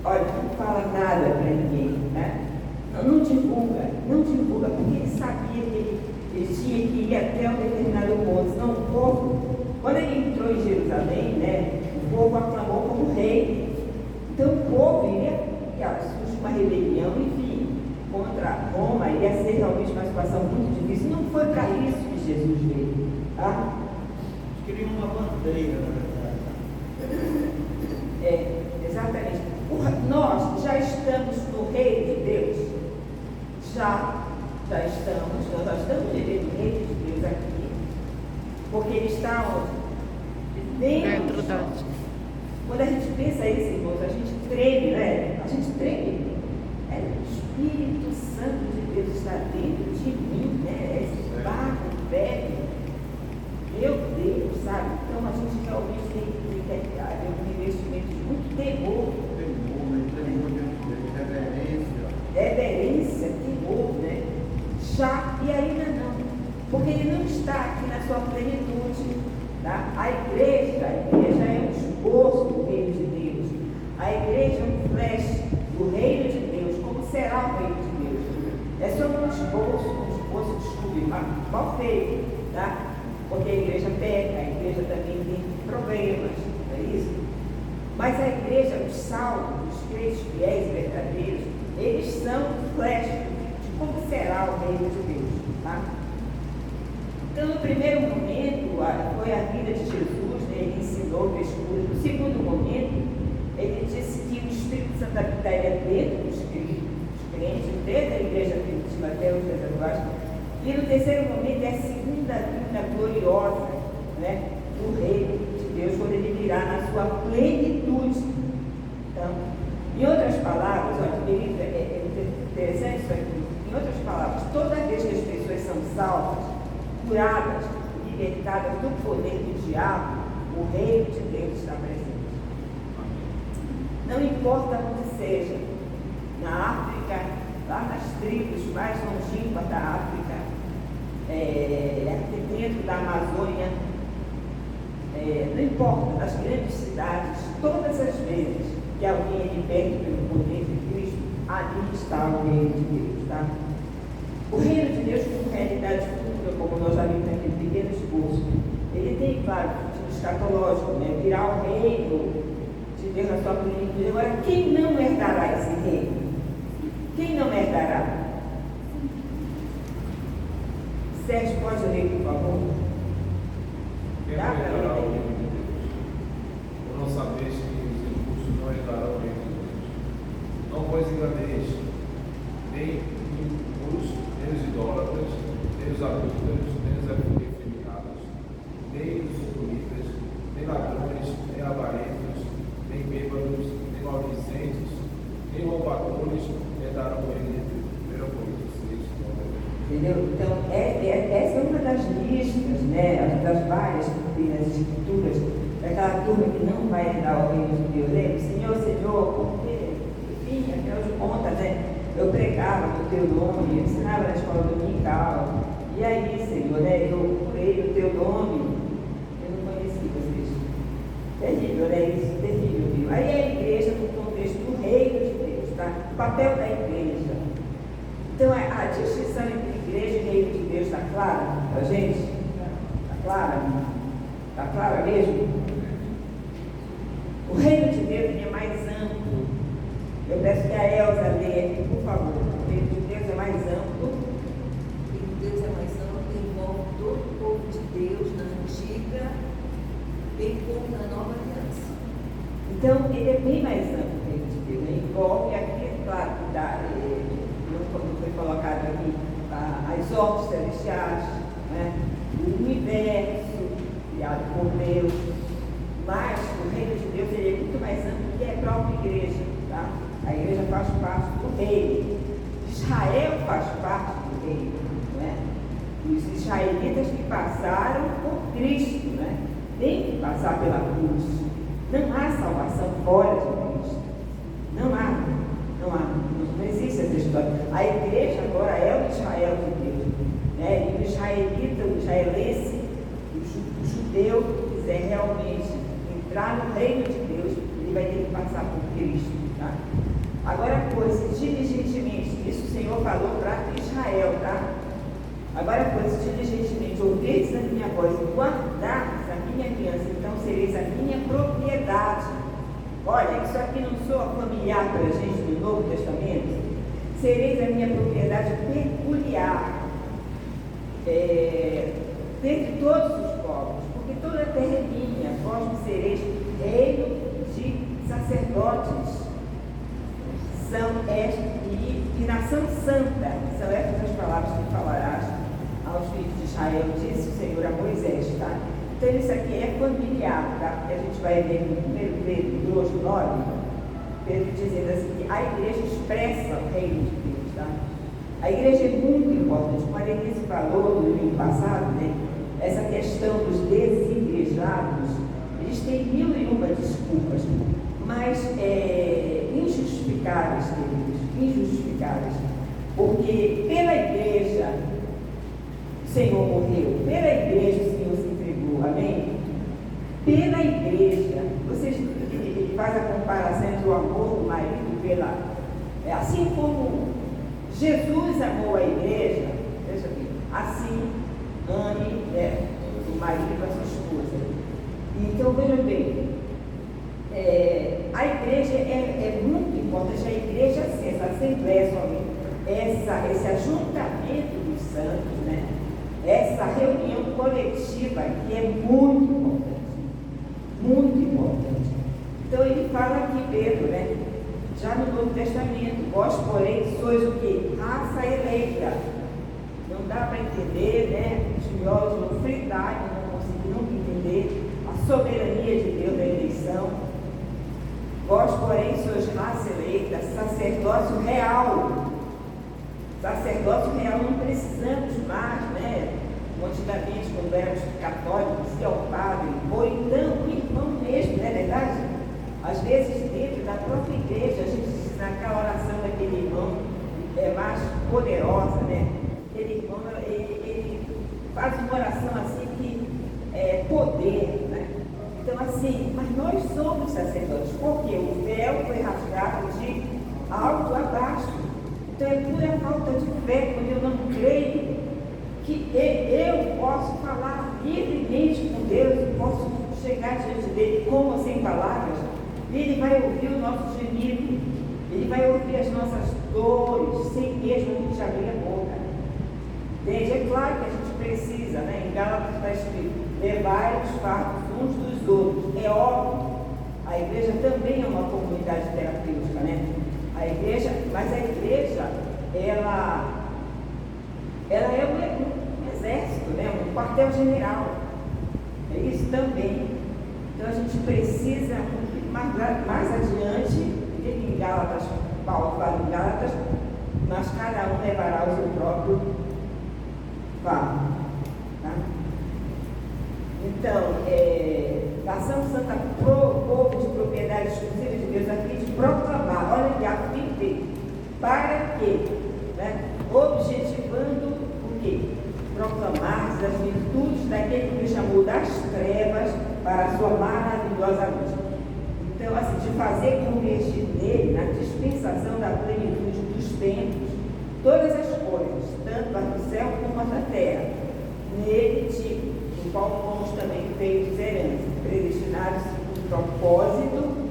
Olha, não fala nada para ninguém, né? Não divulga, porque ele sabia que ele tinha que ir até um determinado ponto. Senão o povo, quando ele entrou em Jerusalém, né, o povo aclamou como rei. Então o povo iria surgir uma rebelião, enfim, contra Roma, ia ser realmente uma situação muito difícil. Não foi para isso que Jesus veio, tá? Queriam uma bandeira, na verdade. Exatamente. Nós já estamos no reino de Deus. Já estamos, nós já estamos vivendo o reino de Deus aqui, porque ele está onde? Dentro de nós. Quando a gente pensa isso, irmãos, a gente treme, né? A gente treme. O Espírito Santo de Deus está dentro de mim, né? Esse barco velho. Meu Deus, sabe? Então a gente realmente tem que ter um investimento de muito temor. Reverência, temor, né? Já, e ainda não. Porque ele não está aqui na sua plenitude. Tá? A igreja é um esboço do reino de Deus. A igreja é um flash do reino de Deus. Como será o reino de Deus? É só um esboço, desculpe, mal feito, tá? Porque a igreja peca, a igreja também tem problemas, não é isso? Mas a igreja, os salvos, os crentes fiéis e verdadeiros, eles são um flash de como será o reino de Deus, tá? Então, no primeiro momento, foi a vida de Jesus, né? Ele ensinou, fez coisas. No segundo momento, ele disse que o Espírito Santo habitaria dentro dos crentes, desde a igreja primitiva até os dias atuais. E no terceiro momento, é a segunda vinda gloriosa, né, do reino de Deus, quando ele virá na sua plenitude. Então, em outras palavras, olha, é interessante isso aqui. Em outras palavras, toda vez que as pessoas são salvas, curadas, libertadas do poder do diabo, o reino de Deus está presente. Não importa onde seja, na África, lá nas tribos mais longínquas da África, aqui dentro da Amazônia, não importa, nas grandes cidades, todas as vezes que alguém é liberto pelo poder de Cristo, ali está o reino de Deus, tá? O reino de Deus como realidade futura, como nós já vimos aqui no pequeno esboço, ele tem, claro, um escatológico, né? Virá o reino de Deus na sua plenitude. Agora, quem não herdará esse reino? Quem não herdará? Sérgio, pode ler, por favor? Quem não herdará o reino de Deus? Por não sabeis que os injustos não herdarão o reino de Deus. Não vos enganeis, nem impuros, nem os idólatras, nem os adúlteros, nem os efeminados, nem os sodomitas, nem ladrões, nem avarentos, nem bêbados, nem maldizentes, nem roubadores herdarão o reino de Deus. 1 Coríntios 6, 9. Entendeu? Então, essa é uma das listas, né, das várias que tem nas Escrituras, daquela turma que não vai herdar o reino de Deus. Lembra? Senhor, porque, enfim, afinal de contas, né, eu pregava no teu nome, eu ensinava na escola dominical. E aí, Senhor, né, eu curei o teu nome. Eu não conheci vocês. Terrível, né? Isso, terrível, viu? Aí a igreja, no contexto do reino de Deus, tá? O papel da igreja. Então, a distinção entre igreja e reino de Deus está clara para a gente? Está clara? Está clara mesmo? O reino de Deus é mais amplo. Eu peço que a Elza leia aqui, por favor. O reino de Deus é mais amplo. O reino de Deus é mais amplo, envolve todo o povo de Deus na antiga, bem como na nova aliança. Então, ele é bem mais amplo, o reino de Deus. Ele envolve aqui, claro, não foi colocado aqui, as ordens celestiais, né? O universo criado por Deus. Mas o reino de Deus ele é muito mais amplo que a própria igreja. Tá? A igreja faz parte do reino. Israel faz parte do reino. Né? Os israelitas que passaram por Cristo, né? Tem que passar pela cruz. Não há salvação fora de Cristo. Não há. Não existe essa história. A igreja agora é o Israel de Deus. Né? E o israelita, o israelense, o judeu que quiser realmente entrar no reino de Deus, ele vai ter que passar por Cristo. Tá? Agora, pois, diligentemente, isso o Senhor falou para Israel, tá? Agora, pois, diligentemente, ouvirdes a minha voz e guardardes a minha aliança, então sereis a minha propriedade. Olha, isso aqui não soa familiar para a gente no Novo Testamento? Sereis a minha propriedade peculiar, dentre todos os povos, porque toda a terra é minha, vós me sereis reino de sacerdotes, e nação santa. São essas as palavras que falarás aos filhos de Israel, disse o Senhor a Moisés, tá? Então isso aqui é familiar, tá? Porque a gente vai ver no 1 Pedro 2:9, Pedro dizendo assim, que a igreja expressa o reino de Deus, tá? A igreja é muito importante, como a Denise falou no domingo passado, né? Essa questão dos desigrejados, eles têm 1001 desculpas, mas injustificáveis, queridos, injustificáveis, porque pela igreja o Senhor morreu, pela igreja o Senhor se entregou, amém? Pela igreja, ele faz a comparação entre o amor do marido pela, assim como Jesus amou a igreja, veja aqui, assim ame o marido com a sua esposa. Então, vejam bem, a igreja é muito importante, a igreja, essa assembleia somente, esse ajuntamento dos santos, né? Essa reunião coletiva que é muito importante, muito importante. Então, ele fala aqui, Pedro, né? Já no Novo Testamento, vós, porém, sois o quê? Raça eleita. Não dá para entender, né? Os biólogos no free time não conseguiram entender a soberania de Deus na eleição. Vós, porém, sois raça eleita, sacerdócio real. Sacerdócio real não precisamos mais, né? Antigamente, quando éramos católicos, ser o padre, ou então o irmão mesmo, não é verdade? Às vezes, dentro da própria igreja, a gente, naquela oração daquele irmão mais poderosa, né? Aquele irmão, ele faz uma oração assim que é poder, né? Então, assim, mas nós somos sacerdotes, porque o véu foi rasgado de alto a baixo. Então, é pura falta de fé, quando eu não creio que eu posso falar livremente com Deus, eu posso chegar diante dele como sem palavras. Ele vai ouvir o nosso gemido, ele vai ouvir as nossas dores, sem mesmo a gente abrir a boca. Entende? É claro que a gente precisa, né? Em Gálatas está escrito, levai os fardos uns dos outros. É óbvio, a igreja também é uma comunidade terapêutica, né? A igreja, mas a igreja, ela é um exército, né? Um quartel-general. É isso também. Então a gente precisa, mais adiante, em Gálatas, Paulo fala em Gálatas, mas cada um levará o seu próprio fardo. Tá? Então, nação santa, povo de propriedade exclusiva de Deus, aqui de proclamar, olha aqui, a fim de, para quê? Né? Objetivando o quê? Proclamar as virtudes daquele que me chamou das trevas para a sua maravilhosa luz. Então, assim, de fazer convergir nele, na dispensação da plenitude dos tempos, todas as coisas, tanto as do céu como as da terra. Nele, tipo, em qual fomos também feitos herança, predestinados segundo o propósito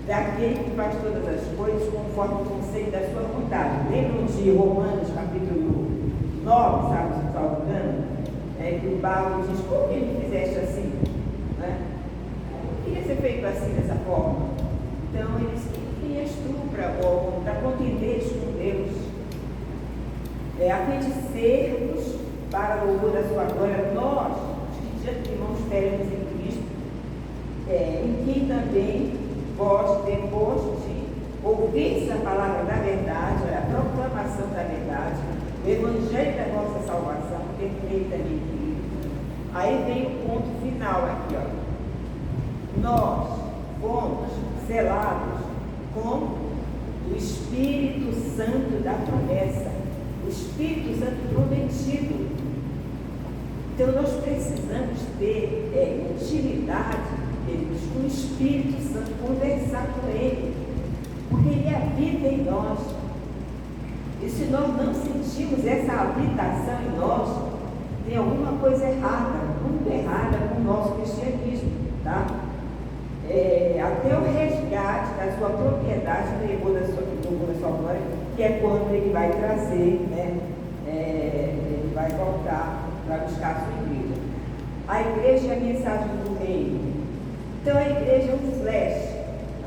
daquele que faz todas as coisas conforme o conselho da sua vontade. Lembram de Romanos, capítulo 9, sabe, se está engano? Que o Paulo diz, por que não fizeste assim? Né? Não queria ser feito assim, dessa forma. Então, ele diz, quem és tu para contenderes com Deus? A fim de sermos, para o louvor da sua glória, nós, os que de antemão esperamos em Cristo, em quem também vós, depois de ouvirdes a palavra da verdade, a proclamação da verdade, o evangelho da vossa salvação, perfeita e incrível. Aí vem o ponto final aqui, ó. Nós fomos selados com o Espírito Santo da promessa, o Espírito Santo prometido. Então nós precisamos ter intimidade, queridos, com o Espírito Santo, conversar com Ele, porque Ele habita em nós. E se nós não sentimos essa habitação em nós, tem alguma coisa errada, muito errada com o nosso cristianismo, tá? Até o resgate da sua propriedade no louvor da sua glória, que é quando Ele vai trazer, né? Ele vai voltar para buscar a sua igreja. A igreja é a mensagem do reino. Então a igreja é um flash.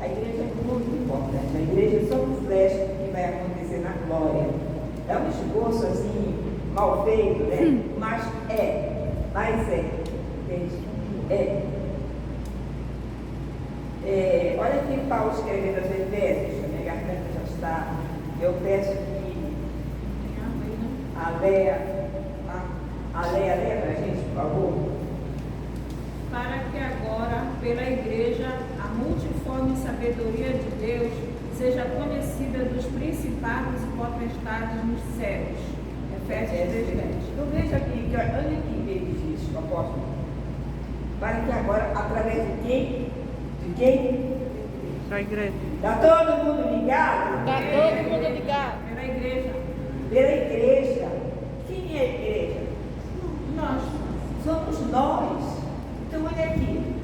A igreja é muito importante. A igreja é só um flash do que vai acontecer na glória. É um esboço assim, mal feito, né? Mas entende? Olha aqui Paulo escrevendo aos Efésios, a minha garganta já está. Eu peço que a Leia para a gente, por favor. Para que agora, pela igreja, a multiforme sabedoria de Deus seja conhecida dos principados e potestades nos céus. Efésios 3:10. Então veja aqui, olha aqui que ele diz, o apóstolo. Para que agora, através de quem? De quem? Da igreja. Está todo mundo ligado? Está todo mundo ligado. Pela igreja. Pela igreja. Quem é a igreja? Nós. Somos nós. Então olha aqui.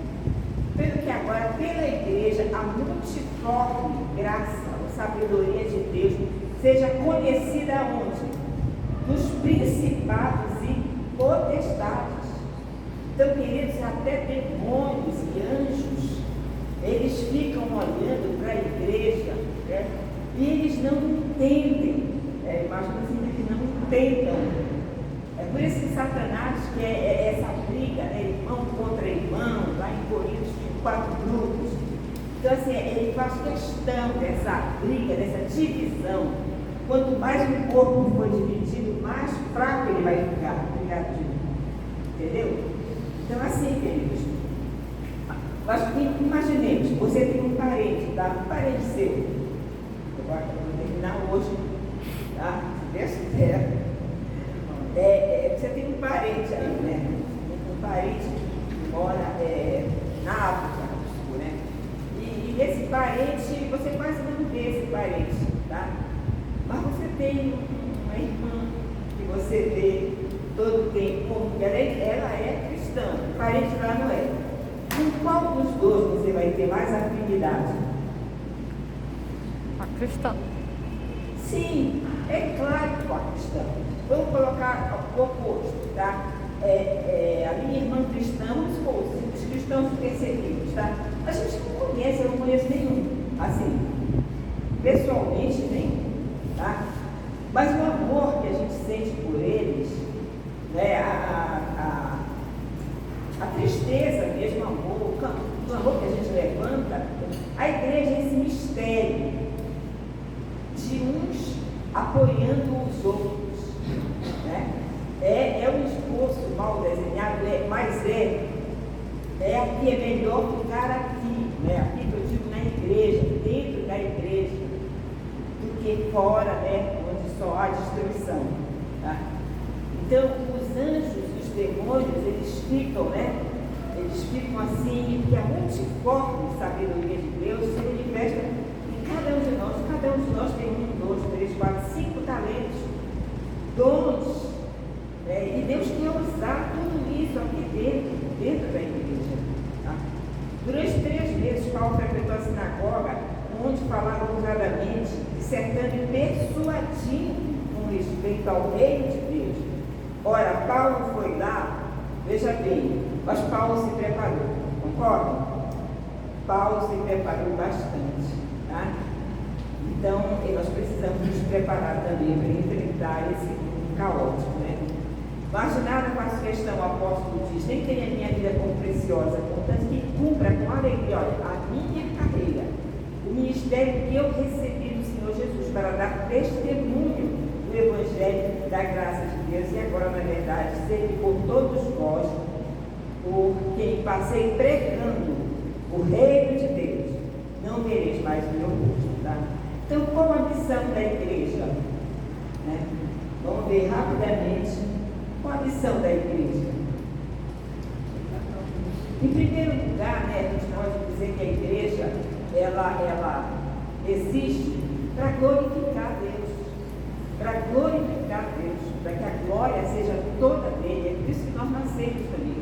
Pelo que agora, pela igreja, a multiforme graça, a sabedoria de Deus, seja conhecida onde? Nos principados e potestades. Então, queridos, até demônios e anjos, eles ficam olhando para a igreja, né? E eles não entendem, imagina assim, eles não entendam. É por isso que Satanás quer essa briga, né? Irmão contra irmão, lá em Coríntios, de 4 grupos. Então, assim, ele faz questão dessa briga, dessa divisão. Quanto mais o corpo for dividido, mais fraco ele vai ficar. Entendeu? Então, assim, queridos, imaginemos, você tem um parente, tá? Um parente seu. Eu vou terminar hoje, tá? Se Deus quiser. Você tem um parente aí, né? Um parente que mora na África, né? E esse parente, você quase não vê esse parente, tá? Mas você tem uma irmã que você vê todo o tempo, ela é cristã, o parente lá não é. Com qual dos dois você vai ter mais afinidade? A cristã. Sim, é claro que com a cristã. Vamos colocar o oposto, tá? A minha irmã cristã, os cristãos perseguidos, tá? A gente não conhece, eu não conheço nenhum, assim, pessoalmente nenhum, tá? Mas o amor que a gente sente por eles, né? A tristeza mesmo, o amor que a gente levanta, a igreja é esse mistério de uns apoiando os outros. Né? É um esforço mal desenhado, mas aqui é melhor ficar aqui, né? Aqui que eu digo na igreja, dentro da igreja, do que fora, né, onde só há destruição. Tá? Então, os anjos e os demônios, eles ficam assim, que a multiforme sabedoria de Deus se manifesta em cada um de nós. Cada um de nós tem 1, 2, 3, 4, 5 talentos, dons, e Deus quer usar tudo isso aqui dentro da igreja. Tá? Durante 3 meses, Paulo frequentou a sinagoga, onde falava ousadamente, dissertando e persuadindo com respeito ao reino de Deus. Ora, Paulo foi lá, veja bem, mas Paulo se preparou, concorda? Paulo se preparou bastante, tá? Então, nós precisamos nos preparar também para enfrentar esse mundo caótico, né? Mas de nada faço questão, o apóstolo diz, nem tenha a minha vida como preciosa, contanto que cumpra com alegria, olha, a minha carreira, o ministério que eu recebi do Senhor Jesus para dar testemunho do Evangelho da graça de Deus, e agora, na verdade, serve por todos vós, por quem passei pregando o reino de Deus, não vereis mais o meu rosto, tá? Então, qual a missão da igreja? Né? Vamos ver rapidamente qual a missão da igreja. Em primeiro lugar, né, a gente pode dizer que a igreja, ela existe para glorificar Deus, para que a glória seja toda dele. É por isso que nós nascemos também.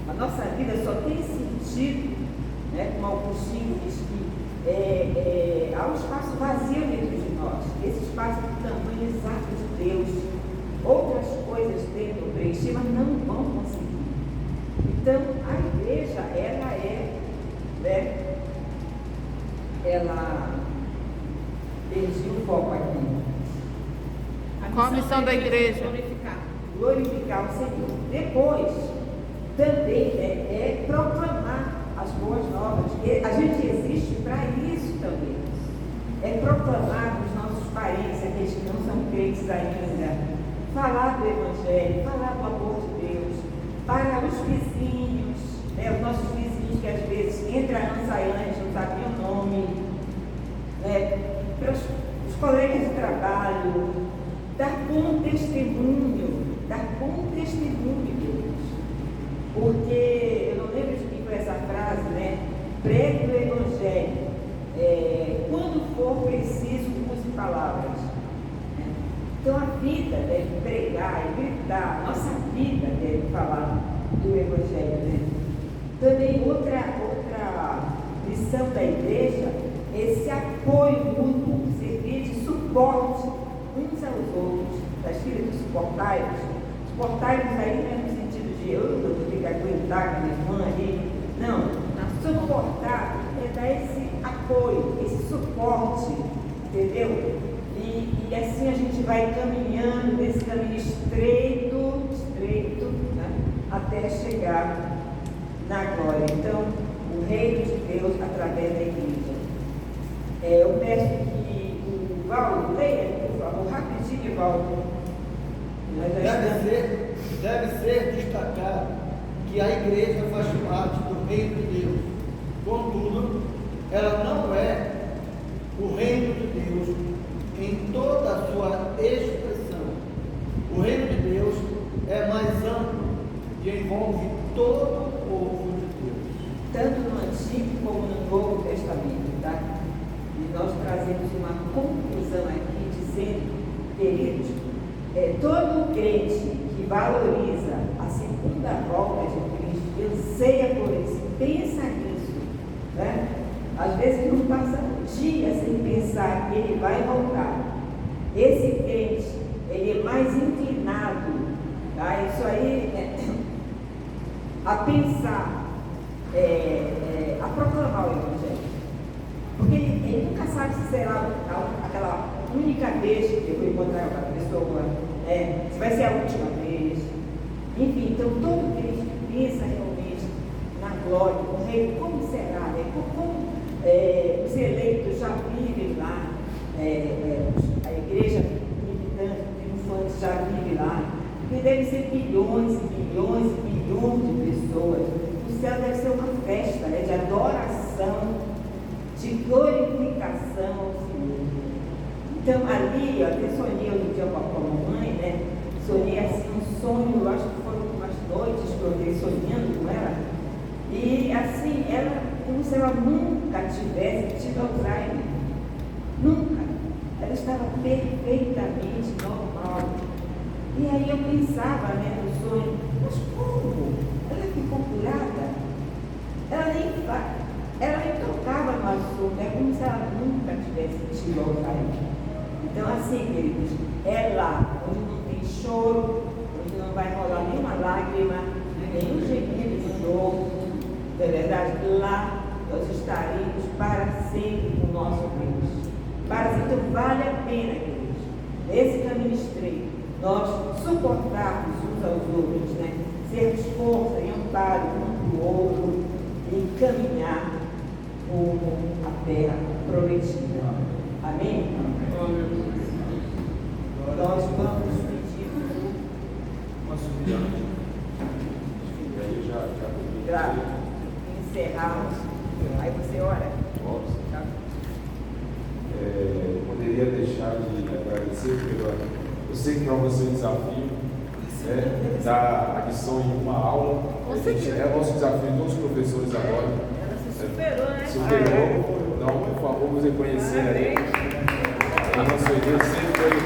A nossa vida só tem sentido, né, como Agostinho diz que há um espaço vazio dentro de nós. Esse espaço é do tamanho exato de Deus. Outras coisas tentam preencher, mas não vão conseguir. Então, a igreja, ela perdi o foco aqui. Qual a missão da igreja? Glorificar o Senhor. Depois, também é proclamar as boas novas. A gente existe para isso também. É proclamar os nossos parentes, aqueles que não são crentes ainda, falar do Evangelho, falar do amor de Deus, para os vizinhos, né, os nossos vizinhos que às vezes entram anos antes, não sabiam o nome, né, para os colegas de trabalho, dar bom testemunho, Deus. Porque, eu não lembro de quem foi essa frase, né? Pregue o Evangelho. Quando for preciso, use palavras. Né? Então a vida deve pregar e gritar, nossa vida deve falar do Evangelho. Né? Também outra missão da igreja é esse apoio mútuo, servir de suporte uns aos outros. Está escrito suportai-vos. Suportai-vos aí não é no sentido de eu vou ter que aguentar com a minha irmã ali. Não, suportar é dar esse apoio, esse suporte, entendeu? E assim a gente vai caminhando nesse caminho estreito, né, até chegar na glória. Então, o reino de Deus através da igreja. Eu peço que o Valdo leia, por favor, rapidinho, Valdo. Deve ser destacado que a igreja faz parte do reino de Deus. Contudo, ela não é o reino de Deus em toda a sua expressão. O reino de Deus é mais amplo e envolve todo o povo de Deus. Tanto no Antigo como no Novo Testamento, tá? E nós trazemos uma conclusão aqui dizendo, queridos, todo crente que valoriza a segunda volta de Cristo, anseia por isso, pensa nisso, né? Às vezes não passa um dia sem pensar que ele vai voltar. Esse crente, ele é mais inclinado, tá? Isso aí a pensar, a proclamar o Evangelho. Porque ele nunca sabe se será aquela única vez que eu vou encontrar uma pessoa, se vai ser a última vez. Enfim, então todo crente que pensa realmente na glória, no reino, como será, né? Como os eleitos já vivem lá, a igreja militante, triunfante já vive lá, porque deve ser bilhões e bilhões e bilhões de pessoas. O céu deve ser uma festa, né, de adoração, de glorificação ao Senhor. Então ali, eu até sonhei outro dia com a mamãe, né? Sonhei assim um sonho, eu acho que foram umas noites que eu andei sonhando com ela. E assim, ela, como se ela nunca tivesse tido Alzheimer. Nunca. Ela estava perfeitamente normal. E aí eu pensava, né, no sonho, mas como? Ela ficou curada? Ela nem tocava no assunto, é como se ela nunca tivesse tido Alzheimer. Então, assim, queridos, é lá onde não tem choro, onde não vai rolar nenhuma lágrima, nenhum gemido de novo, não é verdade? Lá nós estaremos para sempre com o nosso Deus. Para sempre, então vale a pena, queridos, nesse caminho estreito, nós suportarmos uns aos outros, né? Sermos força e amparo um para o outro e caminhar como a terra prometida. Amém? Nós vamos pedir para encerrarmos. Aí você ora. Tá? Poderia deixar de agradecer eu sei que para você é um desafio, né, dar a lição em uma aula. É o nosso desafio de todos os professores agora. Ela se superou, né? Superou. Então, por favor, vamos reconhecer aí. A nossa igreja sempre foi um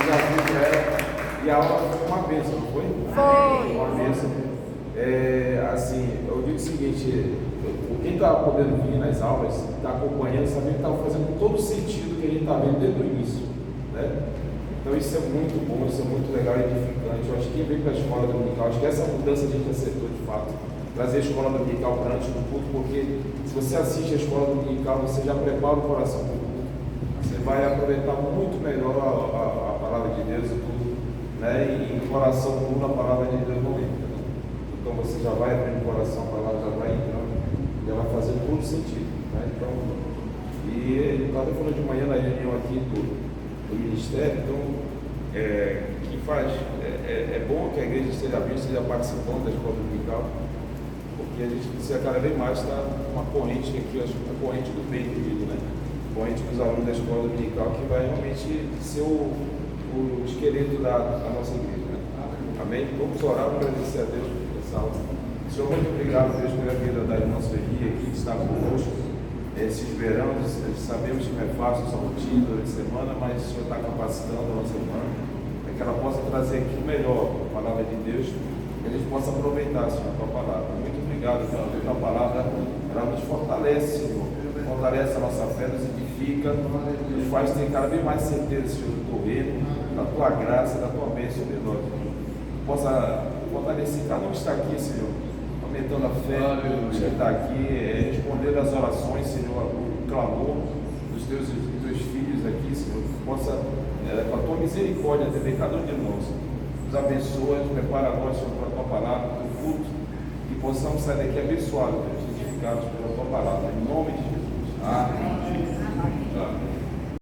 desafio para ela. E a aula foi uma bênção, não foi? Foi. Uma bênção. Assim, eu digo o seguinte, quem está podendo vir nas aulas, está acompanhando, sabendo que está fazendo todo o sentido que a gente está vendo desde o início, né? Então isso é muito bom, isso é muito legal e edificante. Eu acho que quem veio para a escola dominical, acho que essa mudança a gente acertou de fato, trazer a escola dominical para antes do culto, porque se você assiste a escola dominical, você já prepara o coração para o culto. Você vai aproveitar muito melhor a palavra de Deus e tudo, né? E o coração puro, a palavra de Deus não entra. Então você já vai abrindo o coração, a palavra já vai entrando, já vai fazer todo sentido, né? Então, e ele estava falando de manhã na reunião aqui do ministério, então, que faz, é bom que a igreja esteja abrindo, esteja participando da escola dominical, porque a gente precisa cada vez mais estar uma corrente aqui, a corrente do bem, né? Corrente dos alunos da escola dominical, que vai realmente ser o esqueleto da nossa igreja, né? Amém? Vamos orar para agradecer a Deus por essa aula. Senhor, muito obrigado, Deus, pela vida da irmã Sueli aqui, que está conosco. Esses verão, sabemos que não é fácil essa rotina durante a semana, mas o Senhor está capacitando a nossa irmã, para que ela possa trazer aqui o melhor, a palavra de Deus, que a gente possa aproveitar, Senhor, a tua palavra. Muito obrigado, Senhor, pela tua palavra, ela nos fortalece, Senhor, fortalece a nossa fé, nos edifica, nos faz ter cada vez mais certeza, Senhor, do teu reino, da tua graça, da tua bênção, meu Deus, possa fortalecer cada um que está aqui, Senhor, aumentando a fé de quem está aqui, respondendo às orações, Senhor, o clamor dos teus filhos aqui, Senhor, que possa, com a tua misericórdia, atender cada um de nós. Nos abençoa, prepara nós, Senhor, para a tua palavra, para o culto, e possamos sair daqui abençoados, Deus, edificados pela tua palavra.